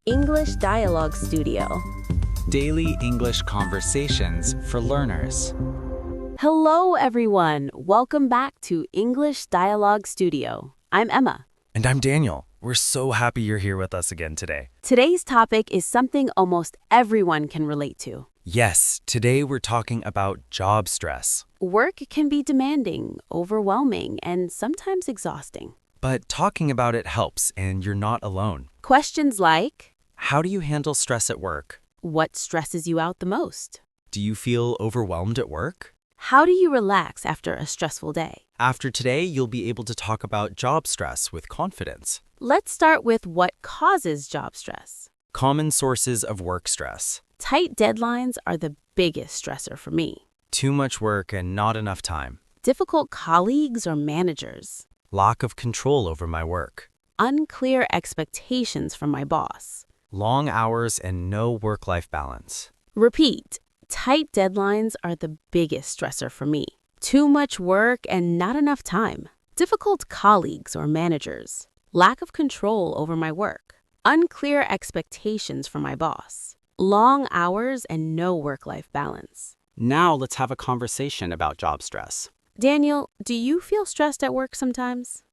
English Dialogue Studio. Daily English conversations for learners. Hello, everyone. Welcome back to English Dialogue Studio. I'm Emma. And I'm Daniel. We're so happy you're here with us again today. Today's topic is something almost everyone can relate to. Yes, today we're talking about job stress. Work can be demanding, overwhelming, and sometimes exhausting. But talking about it helps, and you're not alone. Questions like, How do you handle stress at work? what stresses you out the most? Do you feel overwhelmed at work? How do you relax after a stressful day? After today, you'll be able to talk about job stress with confidence. Let's start with what causes job stress. Common sources of work stress. Tight deadlines are the biggest stressor for me. Too much work and not enough time. Difficult colleagues or managers. Lack of control over my work. Unclear expectations from my boss. Long hours and no work-life balance. Repeat, tight deadlines are the biggest stressor for me. Too much work and not enough time. Difficult colleagues or managers. Lack of control over my work. Unclear expectations from my boss. Long hours and no work-life balance. Now let's have a conversation about job stress. Daniel, do you feel stressed at work sometimes?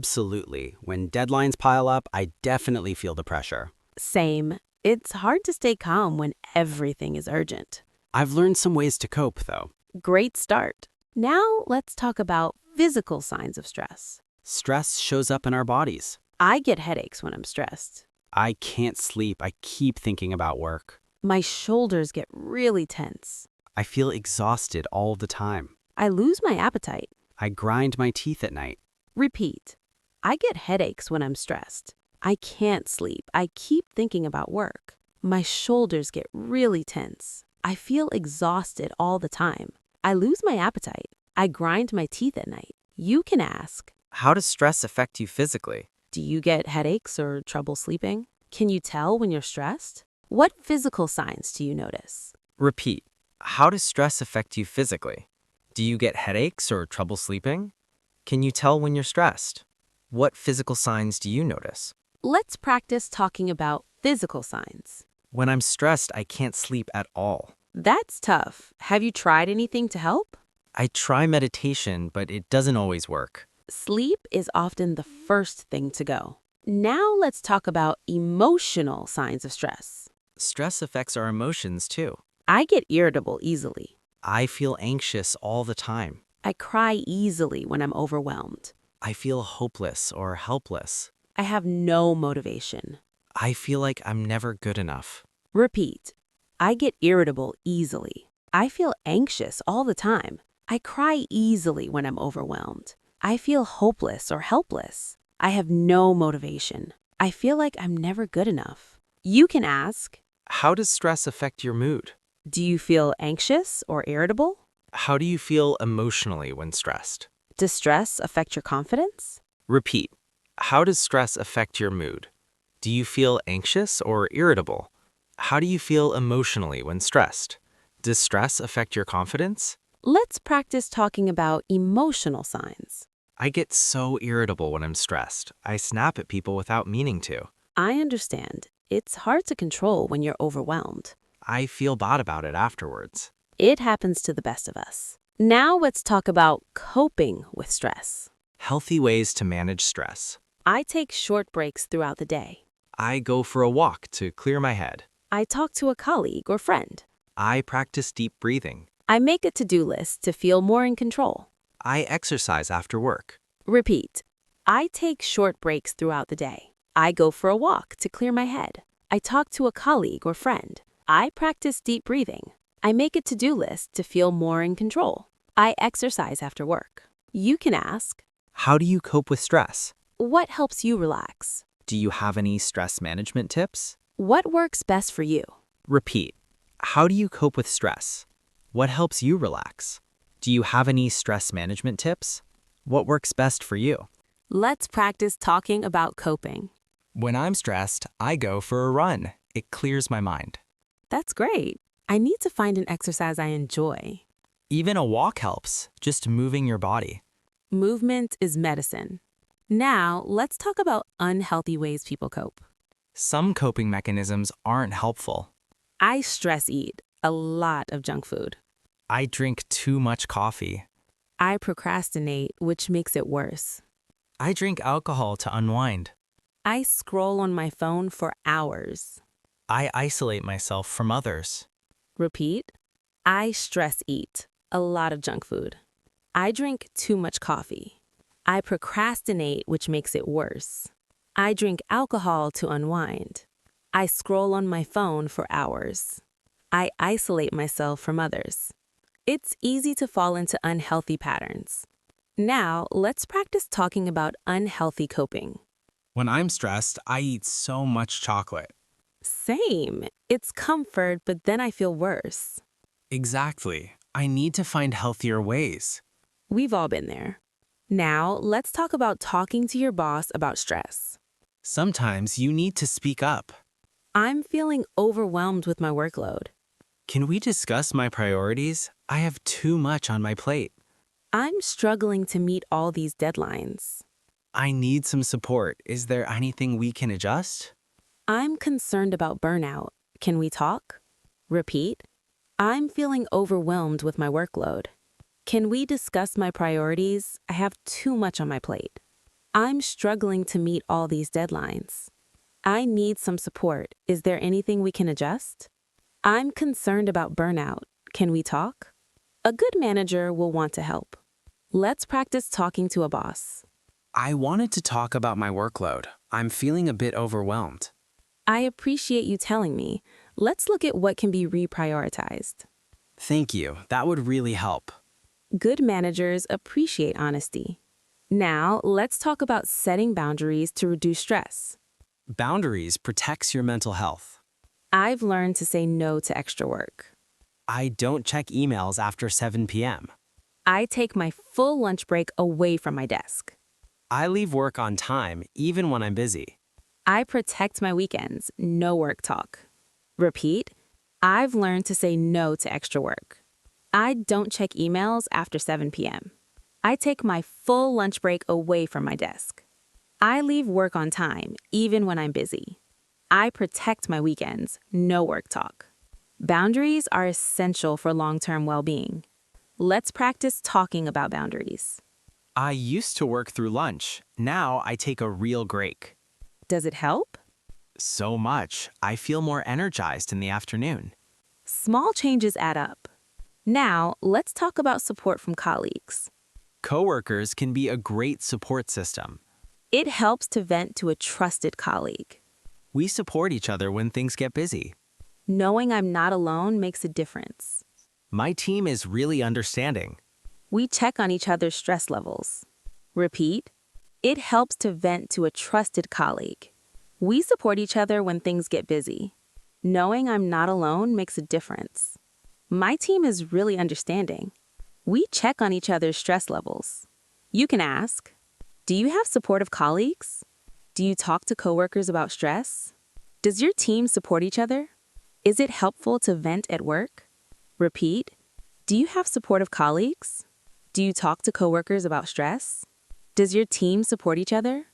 Absolutely. When deadlines pile up, I definitely feel the pressure. Same. It's hard to stay calm when everything is urgent. I've learned some ways to cope, though. Great start. Now let's talk about physical signs of stress. Stress shows up in our bodies. I get headaches when I'm stressed. I can't sleep. I keep thinking about work. My shoulders get really tense. I feel exhausted all the time. I lose my appetite. I grind my teeth at night. Repeat. I get headaches when I'm stressed. I can't sleep. I keep thinking about work. My shoulders get really tense. I feel exhausted all the time. I lose my appetite. I grind my teeth at night. You can ask, How does stress affect you physically? do you get headaches or trouble sleeping? Can you tell when you're stressed? What physical signs do you notice? Repeat. How does stress affect you physically? Do you get headaches or trouble sleeping? Can you tell when you're stressed? What physical signs do you notice? Let's practice talking about physical signs. When I'm stressed, I can't sleep at all. That's tough. Have you tried anything to help? I try meditation, but it doesn't always work. Sleep is often the first thing to go. Now let's talk about emotional signs of stress. Stress affects our emotions too. I get irritable easily. I feel anxious all the time. I cry easily when I'm overwhelmed. I feel hopeless or helpless. I have no motivation. I feel like I'm never good enough. Repeat. I get irritable easily. I feel anxious all the time. I cry easily when I'm overwhelmed. I feel hopeless or helpless. I have no motivation. I feel like I'm never good enough. You can ask, How does stress affect your mood? do you feel anxious or irritable? How do you feel emotionally when stressed? Does stress affect your confidence? Repeat. How does stress affect your mood? Do you feel anxious or irritable? How do you feel emotionally when stressed? Does stress affect your confidence? Let's practice talking about emotional signs. I get so irritable when I'm stressed. I snap at people without meaning to. I understand. It's hard to control when you're overwhelmed. I feel bad about it afterwards. It happens to the best of us. Now let's talk about coping with stress. Healthy ways to manage stress. I take short breaks throughout the day. I go for a walk to clear my head. I talk to a colleague or friend. I practice deep breathing. I make a to-do list to feel more in control. I exercise after work. Repeat. I take short breaks throughout the day. I go for a walk to clear my head. I talk to a colleague or friend. I practice deep breathing. I make a to-do list to feel more in control. I exercise after work. You can ask, How do you cope with stress? what helps you relax? Do you have any stress management tips? What works best for you? Repeat. How do you cope with stress? What helps you relax? Do you have any stress management tips? What works best for you? Let's practice talking about coping. When I'm stressed, I go for a run. It clears my mind. That's great. I need to find an exercise I enjoy. Even a walk helps, just moving your body. Movement is medicine. Now, let's talk about unhealthy ways people cope. Some coping mechanisms aren't helpful. I stress eat a lot of junk food. I drink too much coffee. I procrastinate, which makes it worse. I drink alcohol to unwind. I scroll on my phone for hours. I isolate myself from others. Repeat. I stress eat a lot of junk food. I drink too much coffee. I procrastinate, which makes it worse. I drink alcohol to unwind. I scroll on my phone for hours. I isolate myself from others. It's easy to fall into unhealthy patterns. Now, let's practice talking about unhealthy coping. When I'm stressed, I eat so much chocolate. Same. It's comfort, but then I feel worse. Exactly. I need to find healthier ways. We've all been there. Now, let's talk about talking to your boss about stress. Sometimes you need to speak up. I'm feeling overwhelmed with my workload. Can we discuss my priorities? I have too much on my plate. I'm struggling to meet all these deadlines. I need some support. Is there anything we can adjust? I'm concerned about burnout. Can we talk? Repeat. I'm feeling overwhelmed with my workload. Can we discuss my priorities? I have too much on my plate. I'm struggling to meet all these deadlines. I need some support. Is there anything we can adjust? I'm concerned about burnout. Can we talk? A good manager will want to help. Let's practice talking to a boss. I wanted to talk about my workload. I'm feeling a bit overwhelmed. I appreciate you telling me. Let's look at what can be reprioritized. Thank you. That would really help. Good managers appreciate honesty. Now, let's talk about setting boundaries to reduce stress. Boundaries protects your mental health. I've learned to say no to extra work. I don't check emails after 7 p.m. I take my full lunch break away from my desk. I leave work on time, even when I'm busy. I protect my weekends. No work talk. Repeat. I've learned to say no to extra work. I don't check emails after 7 p.m. I take my full lunch break away from my desk. I leave work on time, even when I'm busy. I protect my weekends. No work talk. Boundaries are essential for long-term well-being. Let's practice talking about boundaries. I used to work through lunch. Now I take a real break. Does it help? So much. I feel more energized in the afternoon. Small changes add up. Now, let's talk about support from colleagues. Coworkers can be a great support system. It helps to vent to a trusted colleague. We support each other when things get busy. Knowing I'm not alone makes a difference. My team is really understanding. We check on each other's stress levels. Repeat. It helps to vent to a trusted colleague. We support each other when things get busy. Knowing I'm not alone makes a difference. My team is really understanding. We check on each other's stress levels. You can ask, do you have supportive colleagues? Do you talk to coworkers about stress? Does your team support each other? Is it helpful to vent at work? Repeat, do you have supportive colleagues? Do you talk to coworkers about stress? Does your team support each other?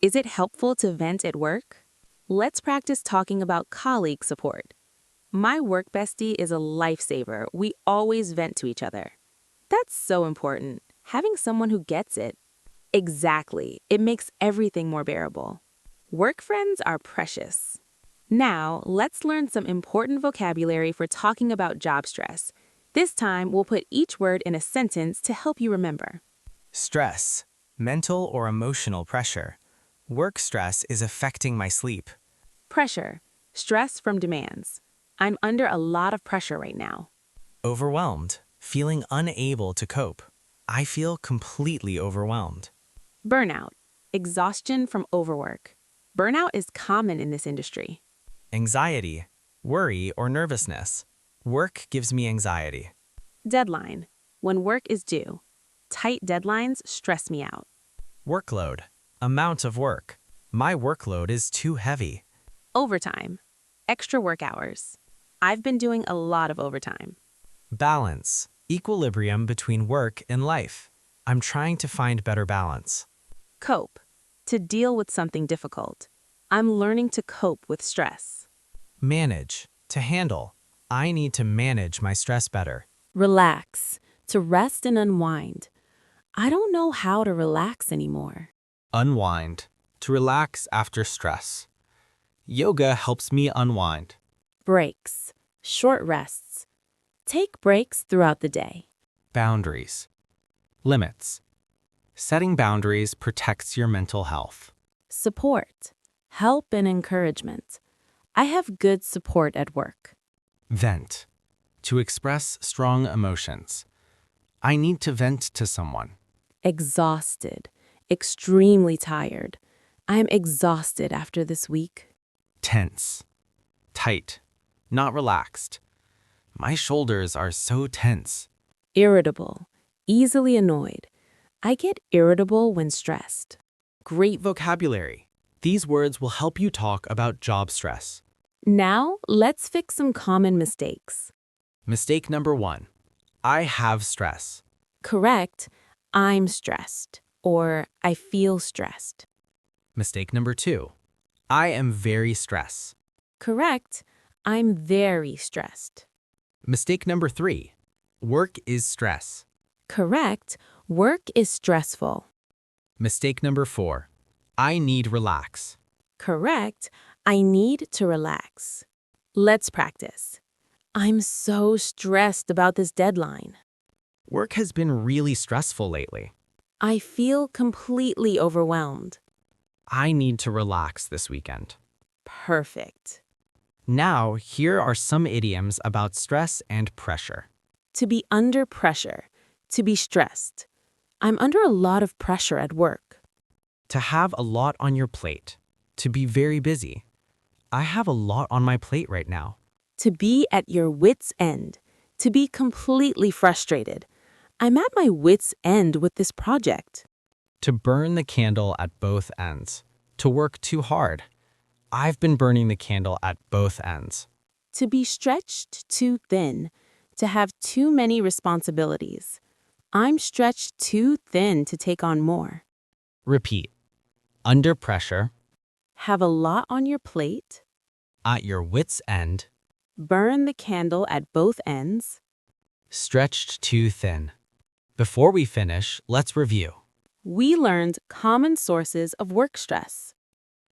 Is it helpful to vent at work? Let's practice talking about colleague support. My work bestie is a lifesaver. We always vent to each other. That's so important, having someone who gets it. Exactly. It makes everything more bearable. Work friends are precious. Now, let's learn some important vocabulary for talking about job stress. This time, we'll put each word in a sentence to help you remember. Stress, mental or emotional pressure. Work stress is affecting my sleep. Pressure, stress from demands. I'm under a lot of pressure right now. Overwhelmed, feeling unable to cope. I feel completely overwhelmed. Burnout, exhaustion from overwork. Burnout is common in this industry. Anxiety, worry or nervousness. Work gives me anxiety. Deadline, when work is due. Tight deadlines stress me out. Workload, amount of work. My workload is too heavy. Overtime, extra work hours. I've been doing a lot of overtime. Balance, equilibrium between work and life. I'm trying to find better balance. Cope, to deal with something difficult. I'm learning to cope with stress. Manage, to handle. I need to manage my stress better. Relax, to rest and unwind. I don't know how to relax anymore. Unwind, to relax after stress. Yoga helps me unwind. Breaks, short rests. Take breaks throughout the day. Boundaries. Limits. Setting boundaries protects your mental health. Support, help and encouragement. I have good support at work. Vent. To express strong emotions. I need to vent to someone. Exhausted, extremely tired. I am exhausted after this week. Tense. Tight. Not relaxed. My shoulders are so tense. Irritable, easily annoyed. I get irritable when stressed. Great vocabulary. These words will help you talk about job stress. Now, let's fix some common mistakes. Mistake number 1. I have stress. Correct, I'm stressed, or I feel stressed. Mistake number 2. I am very stressed. Correct, I'm very stressed. Mistake number 3. Work is stress. Correct, work is stressful. Mistake number 4. I need relax. Correct, I need to relax. Let's practice. I'm so stressed about this deadline. Work has been really stressful lately. I feel completely overwhelmed. I need to relax this weekend. Perfect. Now, here are some idioms about stress and pressure. To be under pressure, to be stressed. I'm under a lot of pressure at work. To have a lot on your plate. To be very busy. I have a lot on my plate right now. To be at your wit's end, to be completely frustrated. I'm at my wit's end with this project. To burn the candle at both ends. To work too hard. I've been burning the candle at both ends. To be stretched too thin, to have too many responsibilities. I'm stretched too thin to take on more. Repeat. Under pressure. Have a lot on your plate. At your wit's end. Burn the candle at both ends. Stretched too thin. Before we finish, let's review. We learned common sources of work stress.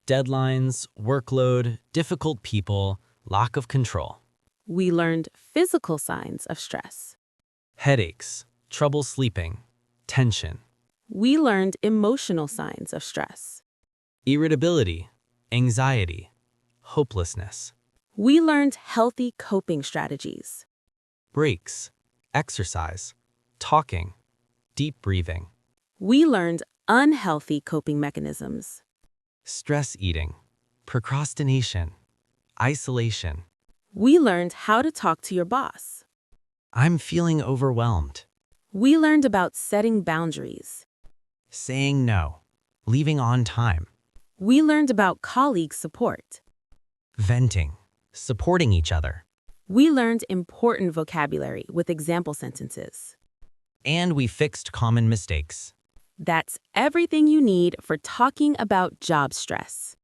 Deadlines, workload, difficult people, lack of control. We learned physical signs of stress. Headaches, trouble sleeping, tension. We learned emotional signs of stress. Irritability, anxiety, hopelessness. We learned healthy coping strategies. Breaks, exercise, talking, deep breathing. We learned unhealthy coping mechanisms. Stress eating, procrastination, isolation. We learned how to talk to your boss. I'm feeling overwhelmed. We learned about setting boundaries. Saying no, leaving on time. We learned about colleague support. Venting, supporting each other. We learned important vocabulary with example sentences. And we fixed common mistakes. That's everything you need for talking about job stress.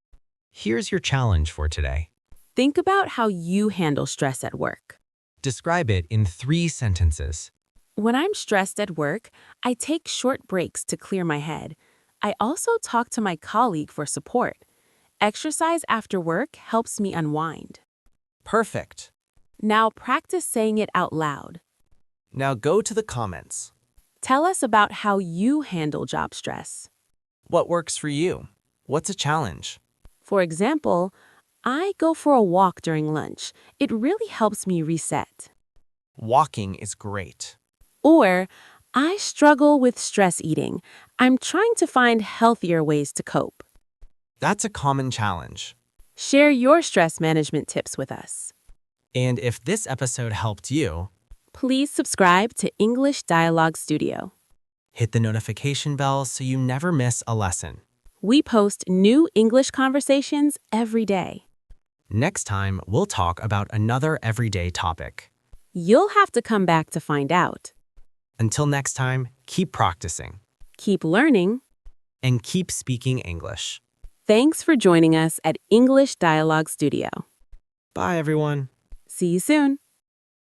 Here's your challenge for today. Think about how you handle stress at work. Describe it in 3 sentences. When I'm stressed at work, I take short breaks to clear my head. I also talk to my colleague for support. Exercise after work helps me unwind. Perfect. Now practice saying it out loud. Now go to the comments. Tell us about how you handle job stress. What works for you? What's a challenge? For example, I go for a walk during lunch. It really helps me reset. Walking is great. Or, I struggle with stress eating. I'm trying to find healthier ways to cope. That's a common challenge. Share your stress management tips with us. And if this episode helped you, Please subscribe to English Dialogue Studio. hit the notification bell so you never miss a lesson. We post new English conversations every day. Next time, we'll talk about another everyday topic. You'll have to come back to find out. Until next time, keep practicing Keep learning. and keep speaking English. Thanks for joining us at English Dialogue Studio. Bye, everyone. See you soon.